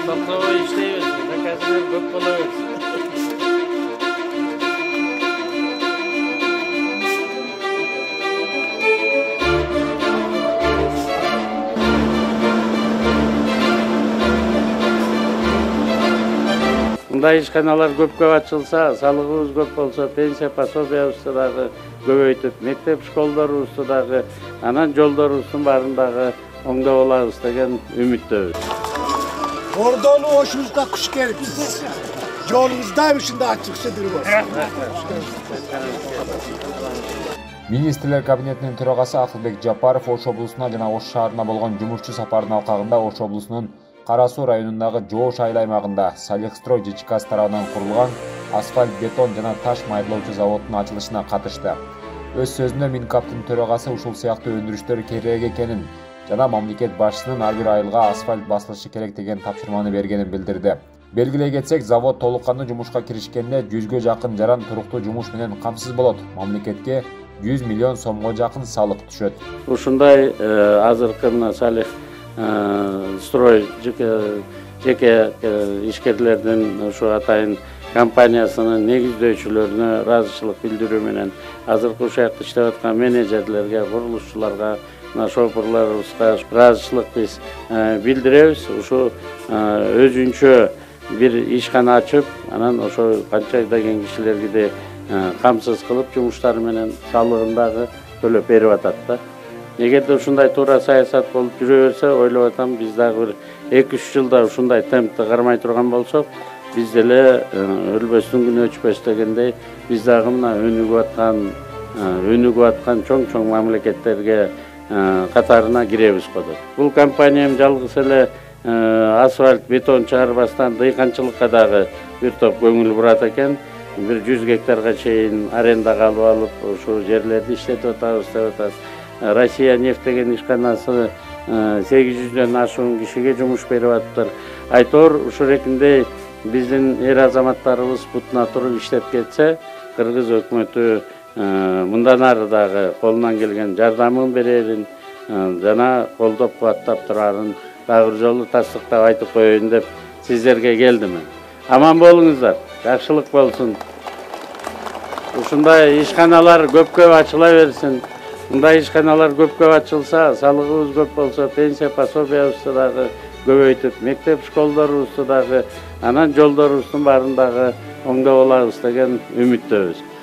Toktobой иштейбиз, заказдар көп боло берсин. Мындай ишканалар көпкө ачылса, салыгыбыз көп болсо, пенсия пособиябызды дагы көбөйтүп, мектеп школдорубузду дагы, анан жолдорубуздун баарын дагы оңдоп алабыз деген үмүттөбүз. Ordoğlu hoşunuzda kuş gelipsiz. Yolunuzdayım şimdi açıkçadır bu. Министрлер кабинетинин төрагасы Акылбек Жапаров Ош облусуна жана Ош шаарына болгон жумушчу сапарынын алкагында Ош облусунун Кара Суу районундагы Жоош айыл аймагында Салихстрой ЖЧК тарабынан курулган асфальт, бетон жана таш майдалоочу заводдун ачылышына катышты. Өз сөзүндө Минкаптын төрагасы ушул сыяктуу өндүрүштөр керек экенин жана мамлекет башчысынын ар бир айылга асфальт басылышы керек деген тапшырманы бергенин билдирди. Белгилей кетсек, завод толук кандуу жумушка киришкенде 100гө жакын жаран туруктуу жумуш менен камсыз болот. Мамлекетке 100 миллион сомго жакын салык түшөт. Ушундай азыркы мына Салих строй жеке ишкерлердин ушу атайын компаниясынын негиздөөчүлөрүнө ыраазычылык билдирүү менен азыркы ушакта иштеп аткан менеджерлерге, курулушчуларга, шоферларыбызга ыраазычылык биз билдиребиз. Ушу өзүнчө бир ишкана ачып, анан ошо канча деген кишилерге де камсыз кылып, жумуштары менен салыгын дагы төлөп берип атат да. Эгерде ушундай туура саясат болуп жүрө берсе, ойлоп атам, биз дагы бир 2-3 жылда ушундай темпти кармай турган болсок, биз деле өлбөстүн күнү өчпөс дегендей, биз дагы мына өнүгүп аткан чоң мамлекеттерге катарына киребиз кодо. Бул компаниям жалгыз эле асфальт, бетон чыгарбастан дыйканчылыкка дагы бир топ көңүл бурат экен. Бир 100 гектарга чейин арендага алып алып, ошол жерлерди иштетип атабыз деп атат. Россия нефть деген ишканасы 800дөн ашуун кишиге жумуш берип атыптыр. Айтор ушул эркиндей биздин эр азаматтарыбыз бутуна туруп иштеп кетсе, кыргыз өкмөтү мындан ары дагы колунан келген жардамын берерин жана колдоп кубаттап турарын дагы бир жолу тастыктап айтып коеюн деп сиздерге келдим. Аман болуңуздар, жакшылык болсун. Ушундай ишканалар көпкө ачыла берсин. Мындай ишканалар көпкө ачылса, салыгыбыз көп болсо, пенсия пособиябызды дагы көбөйтүп, мектеп школдорубузду дагы, анан жолдорубуздун баарын дагы оңдоп алабыз деген үмүттөбүз.